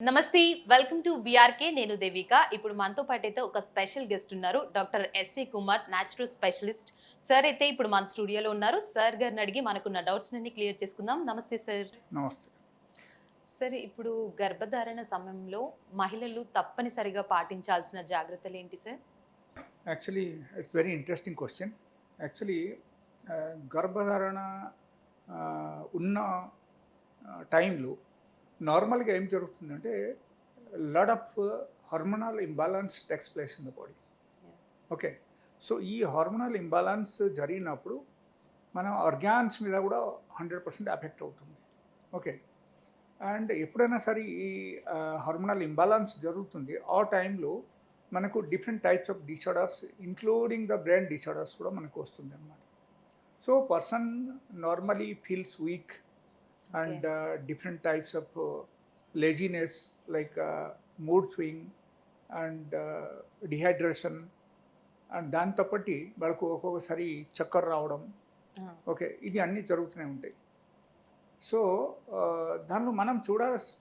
నమస్తే. Welcome to BRK. నేను దేవిక. ఇప్పుడు మనతో పాటైతే ఒక స్పెషల్ గెస్ట్ ఉన్నారు. Doctor SC Kumar natural specialist. Sir అయితే ఇప్పుడు మన స్టూడియోలో ఉన్నారు. సార్ గారిని అడిగి మనకున్న డౌట్స్ అన్ని క్లియర్ చేసుకుందాం. నమస్తే సార్. నమస్తే. సార్ ఇప్పుడు గర్భధారణ సమయంలో మహిళలు తప్పనిసరిగా పాటించాల్సిన జాగ్రత్తలేంటి sir? Actually it's very interesting question. Actually గర్భధారణ ఉన్న టైంలో నార్మల్గా ఏం జరుగుతుందంటే lot of hormonal imbalance takes place in the body. Okay. So ఈ హార్మోనల్ ఇంబాలన్స్ జరిగినప్పుడు మన ఆర్గాన్స్ మీద కూడా 100% ఎఫెక్ట్ అవుతుంది. ఓకే. అండ్ ఎప్పుడైనా సరే ఈ హార్మోనల్ ఇంబాలన్స్ జరుగుతుంది ఆ టైంలో మనకు different types of disorders including the brain disorders కూడా మనకు వస్తుంది అన్నమాట. So person normally feels week okay. And different types of laziness like mood swing and dehydration and దాంతో పాటు వాళ్ళకు ఒక్కొక్కసారి చక్కర రావడం. ఆ! ఓకే. ఇది అన్నీ జరుగుతూనే ఉంటాయి. సో దానిలో మనం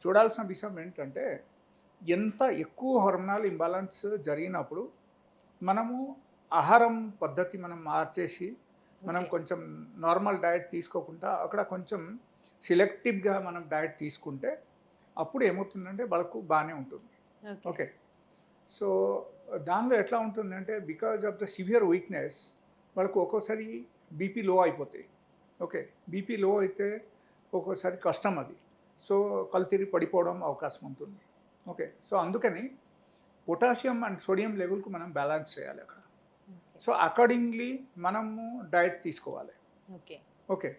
చూడాల్సిన విషయం ఏంటంటే ఎంత ఎక్కువ హార్మోనల్ ఇంబాలన్స్ జరిగినప్పుడు మనము ఆహారం పద్ధతి మనం మార్చేసి మనం ఓకే. కొంచెం నార్మల్ డయట్ తీసుకోకుండా అక్కడ కొంచెం సెలెక్టివ్గా మనం డయట్ తీసుకుంటే అప్పుడు ఏమవుతుందంటే వాళ్ళకు బాగానే ఉంటుంది. ఓకే. ఓకే. సో దానిలో ఎట్లా ఉంటుందంటే because of the severe weakness వాళ్ళకు ఒక్కోసారి బీపీ లో అయిపోతాయి. ఓకే. బీపీ లో అయితే ఒక్కోసారి కష్టం అది. సో కళ్ళు తిరిగి పడిపోవడం అవకాశం ఉంటుంది. ఓకే. సో అందుకని పొటాషియం అండ్ సోడియం లెవెల్కు మనం బ్యాలెన్స్ చేయాలి అక్కడ. ఓకే. సో అకార్డింగ్లీ మనము డయట్ తీసుకోవాలి. Okay. Okay.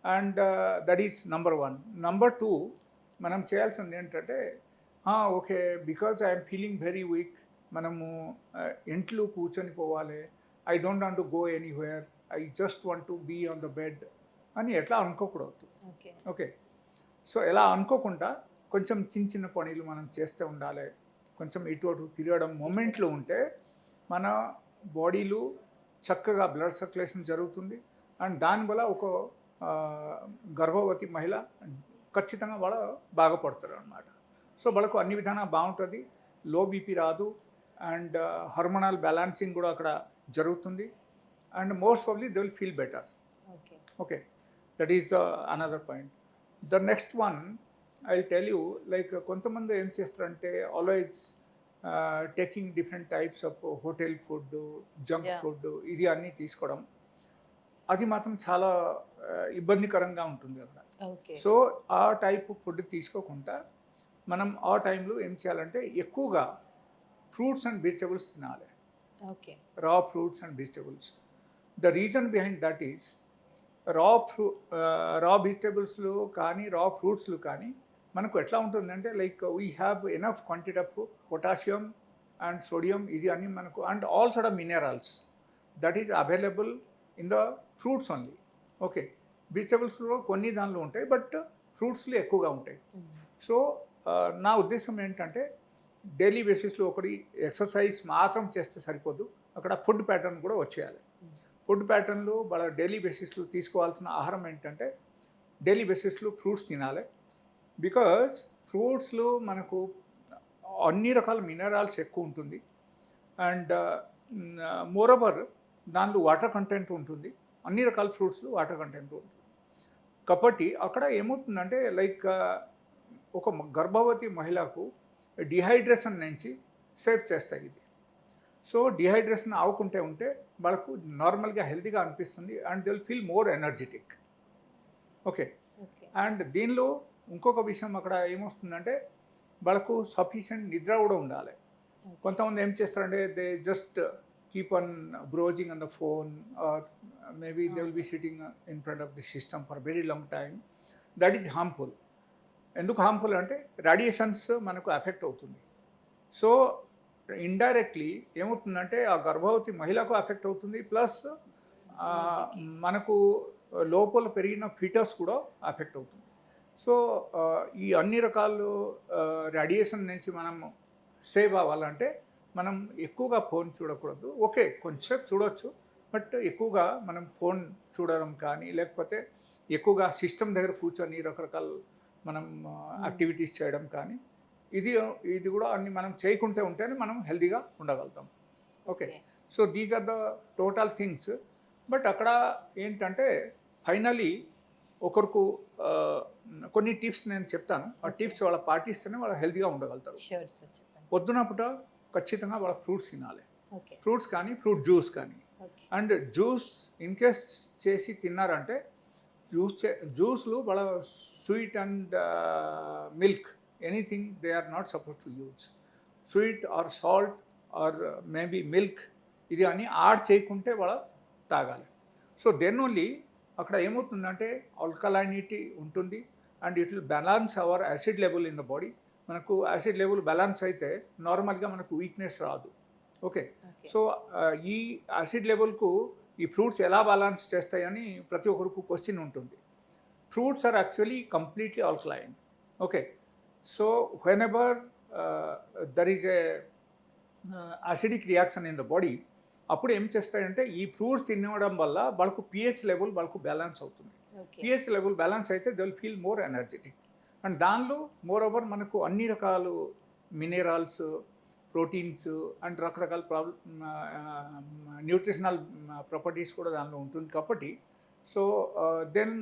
And that is number 1. Number 2 మనం చేయాల్సింది ఏంటంటే okay because I'm feeling very weak మనము ఇంట్లో కూర్చొని పోవాలి. I don't want to go anywhere. I just want to be on the bed అని ఎట్లా అనుకోకూడదు. ఓకే. ఓకే. సో ఎలా అనుకోకుండా కొంచెం చిన్న చిన్న పనులు మనం చేస్తూ ఉండాలి. కొంచెం ఇటు అటు తిరగడం మూమెంట్లో ఉంటే మన బాడీలో చక్కగా బ్లడ్ సర్క్యులేషన్ జరుగుతుంది. అండ్ దానివల్ల ఒక గర్భవతి మహిళ ఖచ్చితంగా వాళ్ళ బాగుపడతారు అనమాట. సో వాళ్ళకు అన్ని విధాలుగా బాగుంటుంది. లో బీపీ రాదు అండ్ హార్మోనల్ బ్యాలెన్సింగ్ కూడా అక్కడ జరుగుతుంది. And most probably they will feel better. Okay. Okay. That is another point. The next one I will tell you like కొంతమంది ఏం చేస్తారంటే always taking different types of hotel food, junk yeah! Food ఇది అన్నీ తీసుకోవడం అది మాత్రం చాలా ఇబ్బందికరంగా ఉంటుంది అక్కడ. ఓకే. సో ఆ టైప్ ఫుడ్ తీసుకోకుండా మనం ఆ టైంలో ఏం చేయాలంటే ఎక్కువగా ఫ్రూట్స్ అండ్ వెజిటబుల్స్ తినాలి. ఓకే. రా fruits and vegetables. The reason behind that is raw వెజిటబుల్స్లో కానీ రా ఫ్రూట్స్లో కానీ మనకు ఎట్లా ఉంటుందంటే like we have enough quantity of potassium and sodium ఇది అన్ని మనకు and all sort of minerals that is available in the fruits only. Okay. వెజిటబుల్స్లో కొన్ని దానిలో ఉంటాయి బట్ ఫ్రూట్స్లో ఎక్కువగా ఉంటాయి. సో నా ఉద్దేశం ఏంటంటే డైలీ బేసిస్లో ఒకటి ఎక్సర్సైజ్ మాత్రం చేస్తే సరిపోదు. అక్కడ ఫుడ్ ప్యాటర్న్ కూడా వచ్చేయాలి. ఫుడ్ ప్యాటర్న్లో వాళ్ళ డైలీ బేసిస్లో తీసుకోవాల్సిన ఆహారం ఏంటంటే డైలీ బేసిస్లో ఫ్రూట్స్ తినాలి. బికాజ్ ఫ్రూట్స్లో మనకు అన్ని రకాల మినరల్స్ ఎక్కువ ఉంటుంది. అండ్ మోరోవర్ దానిలో వాటర్ కంటెంట్ ఉంటుంది. అన్ని రకాల ఫ్రూట్స్లో వాటర్ కంటెంట్ ఉంటుంది. కాబట్టి అక్కడ ఏమవుతుందంటే లైక్ ఒక గర్భవతి మహిళకు డిహైడ్రేషన్ నుంచి సేవ్ చేస్తాయి ఇది. సో డిహైడ్రేషన్ అవ్వకుంటే ఉంటే వాళ్ళకు నార్మల్గా హెల్తీగా అనిపిస్తుంది and they will feel more energetic. Okay. Okay. And దీనిలో ఇంకొక విషయం అక్కడ ఏమొస్తుందంటే వాళ్ళకు సఫిషియెంట్ నిద్ర కూడా ఉండాలి. కొంతమంది ఏం చేస్తారంటే they just keep on browsing on the phone or maybe they will be sitting in front of the system for very long time. That is harmful. ఎందుకు హార్మ్ఫుల్ అంటే రేడియేషన్స్ మనకు ఎఫెక్ట్ అవుతుంది. సో ఇండైరెక్ట్లీ ఏమవుతుందంటే ఆ గర్భవతి మహిళకు effect అవుతుంది. Plus బేబీకి. మనకు లోపల పెరిగిన ఫీటస్ కూడా ఎఫెక్ట్ అవుతుంది. సో ఈ అన్ని రకాలు రేడియేషన్ నుంచి మనం సేవ్ అవ్వాలంటే మనం ఎక్కువగా ఫోన్ చూడకూడదు. ఓకే. కొంచెంసేపు చూడొచ్చు. బట్ ఎక్కువగా మనం ఫోన్ చూడడం కానీ లేకపోతే ఎక్కువగా సిస్టమ్ దగ్గర కూర్చొని రకరకాల మనం యాక్టివిటీస్ చేయడం కానీ ఇది ఇది కూడా అన్ని మనం చేయకుంటే ఉంటేనే మనం హెల్తీగా ఉండగలుగుతాం. Okay. So these are the total things. But అక్కడ ఏంటంటే ఫైనలీ ఒకరికి కొన్ని టిప్స్ నేను చెప్తాను. ఆ Okay. టిప్స్ వాళ్ళు పాటిస్తేనే వాళ్ళు హెల్తీగా ఉండగలుగుతారు. షూర్ సార్ చెప్పండి. పొద్దున పూట ఖచ్చితంగా వాళ్ళ ఫ్రూట్స్ తినాలి. ఓకే. ఫ్రూట్స్ కానీ ఫ్రూట్ జ్యూస్ కానీ. Okay. And juice in case చేసి తిన్నారంటే జ్యూస్లు వాళ్ళ sweet and milk anything they are not suppose to use. Sweet or salt or maybe milk ఇది అని యాడ్ చేయకుంటే వాళ్ళ తాగాలి. సో దెన్ ఓన్లీ అక్కడ ఏమవుతుందంటే ఆల్కలైనిటీ ఉంటుంది and it will balance our acid level in the body. మనకు acid level balance అయితే నార్మల్గా మనకు వీక్నెస్ రాదు. ఓకే. ఓకే. సో ఈ యాసిడ్ లెవెల్కు ఈ ఫ్రూట్స్ ఎలా బ్యాలన్స్ చేస్తాయని ప్రతి ఒక్కరికి క్వశ్చన్ ఉంటుంది. Fruits are actually completely alkaline. Okay. So whenever there is a acidic reaction in the body అప్పుడు ఏం చేస్తాయంటే ఈ ఫ్రూట్స్ తినడం వల్ల వాళ్ళకు పిహెచ్ లెవెల్ వాళ్ళకు బ్యాలెన్స్ అవుతుంది. ఓకే. పిహెచ్ లెవెల్ బ్యాలెన్స్ అయితే they will feel more energetic. And దానిలో మోర్ ఓవర్ మనకు అన్ని రకాలు మినరల్స్, ప్రోటీన్స్ అండ్ రకరకాల న్యూట్రిషనల్ ప్రాపర్టీస్ కూడా దానిలో ఉంటుంది కాబట్టి సో దెన్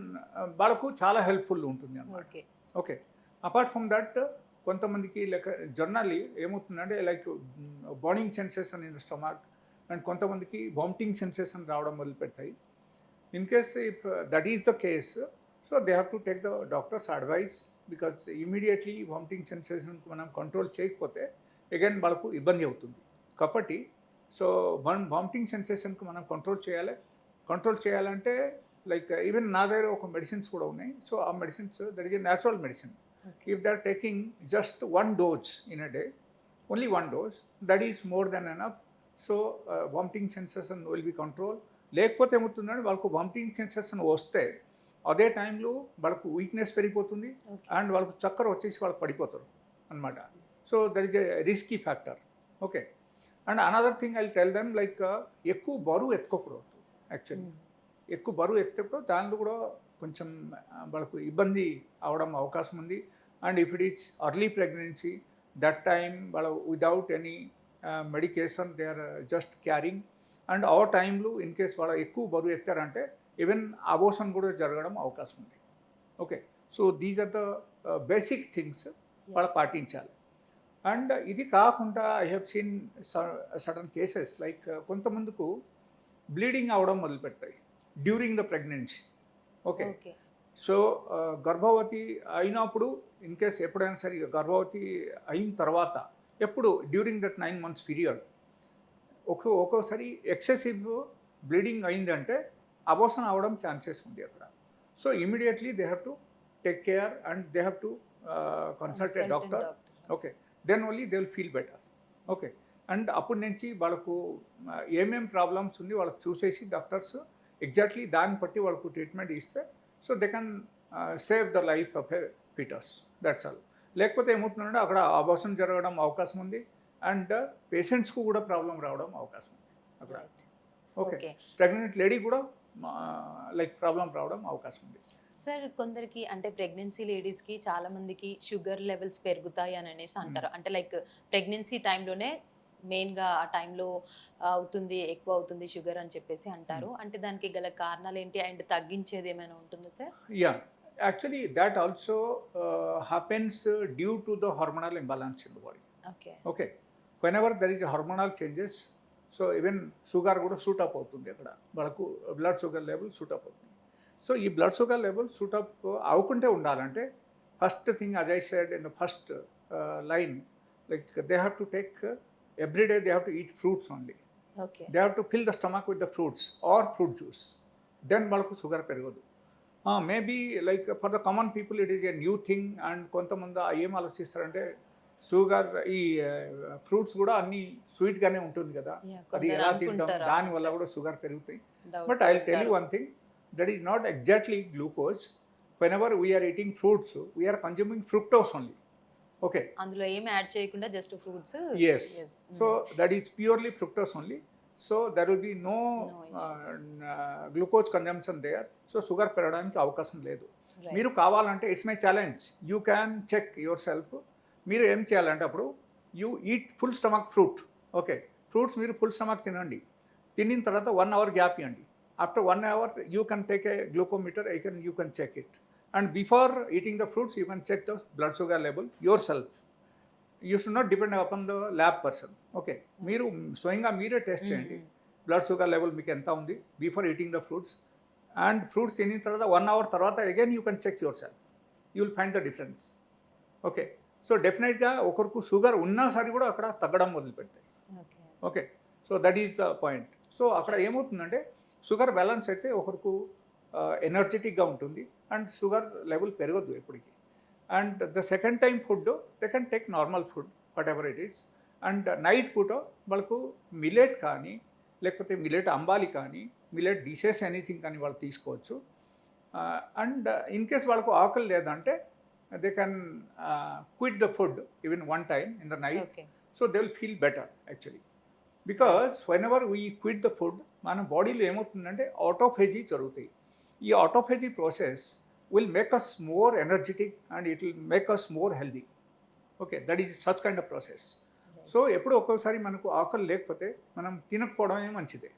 వాళ్ళకు చాలా హెల్ప్ఫుల్ ఉంటుంది అన్నమాట. Okay. Okay. Apart from that కొంతమందికి లైక్ జనరల్లీ ఏమవుతుందంటే like burning sensation in the stomach and కొంతమందికి వామిటింగ్ సెన్సేషన్ రావడం మొదలు పెడతాయి. In case if that is the case so they have to take the doctor's advice because immediately vomiting సెన్సేషన్కి మనం control చేయకపోతే again వాళ్ళకు ఇబ్బంది అవుతుంది. కాబట్టి సో వామిటింగ్ సెన్సేషన్కి మనం కంట్రోల్ చేయాలి. కంట్రోల్ చేయాలంటే లైక్ ఈవెన్ నా దగ్గర ఒక మెడిసిన్స్ కూడా ఉన్నాయి. సో ఆ medicines that is a natural medicine. If they are taking just 1 dose in a day, only 1 dose, that is more than enough. So vomiting sensation will be control. లేకపోతే ఏమవుతుందంటే వాళ్ళకు vomiting sensation వస్తే అదే టైంలో వాళ్ళకు weakness పెరిగిపోతుంది and వాళ్ళకు చక్కర వచ్చేసి వాళ్ళు పడిపోతారు అనమాట. So that is a risky factor. Okay. And another thing I tell them like ఎక్కువ బరువు ఎత్తుకోకూడదు. యాక్చువల్లీ ఎక్కువ బరువు ఎత్తకపోతే దానిలో కూడా కొంచెం వాళ్ళకు ఇబ్బంది అవడం అవకాశం ఉంది. And if it is early pregnancy that time వాళ్ళు without any medication they are just carrying and ఆ టైంలో ఇన్ కేస్ వాళ్ళు ఎక్కువ బరువు ఎత్తారంటే ఈవెన్ అబోషన్ కూడా జరగడం అవకాశం ఉంది. Okay. So these are the basic things వాళ్ళు పాటించాలి. అండ్ ఇది కాకుండా I have seen sudden cases like కొంతమందికి బ్లీడింగ్ అవడం మొదలు పెడతాయి during the pregnancy. Okay. So గర్భవతి అయినప్పుడు ఇన్ కేస్ ఎప్పుడైనా సరే గర్భవతి అయిన తర్వాత ఎప్పుడు డ్యూరింగ్ దట్ 9 months పీరియడ్ ఒక్కోసారి ఎక్సెసివ్ బ్లీడింగ్ అయిందంటే అబోషన్ అవ్వడం ఛాన్సెస్ ఉంది అక్కడ. So immediately they have to take care and they have to consult a doctor. Okay. Then only they will feel better. Okay. And అప్పటి నుంచి వాళ్ళకు ఏమేం problems ఉంది వాళ్ళకి చూసేసి డాక్టర్స్ ఎగ్జాక్ట్లీ దాన్ని బట్టి వాళ్ళకు ట్రీట్మెంట్ ఇస్తే so they can save the life of a foetus. That's all. లేకపోతే ఏమవుతుందంటే అక్కడ అబార్షన్ జరగడం అవకాశం ఉంది అండ్ పేషెంట్స్కు కూడా ప్రాబ్లం రావడం అవకాశం ఉంది అక్కడ. ఓకే. ప్రెగ్నెంట్ లేడీ కూడా లైక్ ప్రాబ్లం రావడం అవకాశం ఉంది. సార్ కొందరికి అంటే ప్రెగ్నెన్సీ లేడీస్కి చాలా మందికి షుగర్ లెవెల్స్ పెరుగుతాయి అని అనేసి అంటారు. అంటే లైక్ ప్రెగ్నెన్సీ టైంలోనే మెయిన్గా ఆ టైంలో అవుతుంది, ఎక్కువ అవుతుంది షుగర్ అని చెప్పేసి అంటారు. అంటే దానికి గల కారణాలు ఏంటి అండ్ తగ్గించేది ఏమైనా ఉంటుందా sir? Yeah, actually that also happens due to the hormonal imbalance in the body. Okay. Okay. Whenever there is a hormonal changes, so even sugar కూడా సూట్ అప్ అవుతుంది అక్కడ వాళ్ళకు blood sugar level shoot up అవుతుంది. So ఈ blood sugar level shoot up అవ్వకుంటే ఉండాలంటే first thing as I said in the first line, like they have to take every day they have to eat fruits only. Okay. They have to fill the stomach with the fruits or fruit juice. Then వాళ్ళకు sugar పెరగదు. Maybe like for the common people it is a new thing and కొంతమంది ఏం ఆలోచిస్తారంటే sugar ఈ fruits కూడా అన్ని స్వీట్గానే ఉంటుంది కదా, అది ఎలా తింటాం దానివల్ల కూడా షుగర్ పెరుగుతాయి. But I will tell you one thing, that is not exactly glucose. Whenever we are eating fruits we are consuming fructose only. Okay. అందులో ఏం యాడ్ చేయకుండా just fruits. Yes. So that is purely fructose only. So there will be no glucose consumption there. So sugar పెరగడానికి అవకాశం లేదు. మీరు కావాలంటే it's my challenge, you can check yourself. మీరు ఏం చేయాలంటే అప్పుడు you eat full stomach fruit. Okay, fruits మీరు ఫుల్ స్టమక్ తినండి. తినిన తర్వాత 1 అవర్ గ్యాప్ ఇవ్వండి. After 1 hour you can take a glucometer, you can check it. And before eating the fruits you can check the blood sugar level yourself. You should not depend upon the lab person. Okay, మీరు స్వయంగా మీరే test చేయండి blood sugar level మీకు ఎంత ఉంది before eating the fruits. And fruits తినిన తర్వాత 1 hour తర్వాత again you can check yourself. You will find the difference. Okay, so డెఫినెట్గా ఒకరికి షుగర్ ఉన్నా సరే కూడా అక్కడ తగ్గడం మొదలుపెడతాయి. Okay. Okay, so that is the point. So అక్కడ ఏమవుతుందంటే షుగర్ బ్యాలెన్స్ అయితే ఒకరికి ఎనర్జెటిక్గా ఉంటుంది అండ్ షుగర్ లెవెల్ పెరగద్దు ఎప్పటికీ. And the second time food they can take normal food what ever it is. And night food వాళ్ళకు మిలెట్ కానీ లేకపోతే మిలెట్ అంబాలి కానీ మిలెట్ డిషెస్ ఎనీథింగ్ కానీ వాళ్ళు తీసుకోవచ్చు. అండ్ ఇన్ కేస్ వాళ్ళకు ఆకలి లేదంటే they can quit the food even one time in the night. Okay. So they will feel better actually. Because whenever we quit the food మన బాడీలో ఏమవుతుందంటే autophagy జరుగుతాయి. ఈ autophagy process will make us more energetic and it will make us more healthy. Okay, that is such kind of process. So ఎప్పుడు ఒక్కోసారి మనకు ఆకలి లేకపోతే మనం తినకపోవడమే మంచిదే.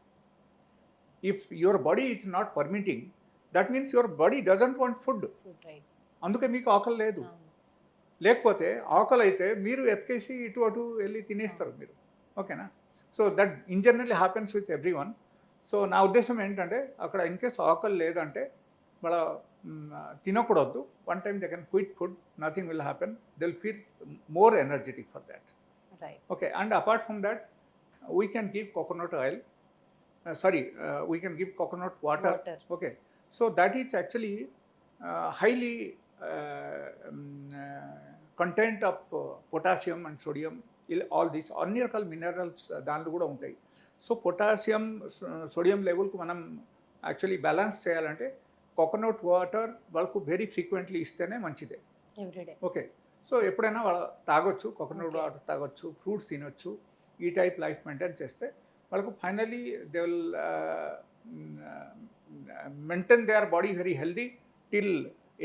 If your body is not permitting that means your body doesn't want food. Food right. అందుకే మీకు ఆకలి లేదు. అవును. లేకపోతే ఆకలి అయితే మీరు ఎత్తుకేసి ఇటు అటు వెళ్ళి తినేస్తారు మీరు. ఓకేనా? So that in generally happens with every one. So నా ఉద్దేశం ఏంటంటే అక్కడ ఇన్ కేస్ ఆకలి లేదంటే వాళ్ళ తినకూడదు. One time they can quit food, nothing will happen. They will feel more energetic for that. Right. Okay, and apart from that, we can give coconut oil. We can give coconut water. Water. Okay, so that is actually highly content of potassium and sodium. All these అన్ని రకాల minerals దాంట్లో కూడా ఉంటాయి. So potassium sodium లెవెల్కు మనం actually balance చేయాలంటే coconut water వాళ్ళకు very frequently ఇస్తేనే మంచిదే. ఎవ్రీడే. ఓకే, సో ఎప్పుడైనా వాళ్ళు తాగొచ్చు, కోకోనట్ Okay. వాటర్ తాగొచ్చు, ఫ్రూట్స్ తినొచ్చు. ఈ టైప్ లైఫ్ మెయింటైన్ చేస్తే వాళ్ళకు finally they will maintain their body very healthy till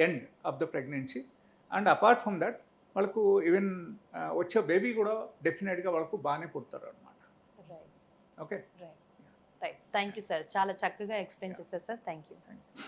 end of the pregnancy. And apart from that వాళ్ళకు ఈవెన్ వచ్చే బేబీ కూడా డెఫినెట్గా వాళ్ళకు బాగానే పుడతారు అనమాట. Right. Okay, right. Right. Thank you sir. చాలా చక్కగా ఎక్స్ప్లెయిన్ చేశారు sir. Thank you. Thank you.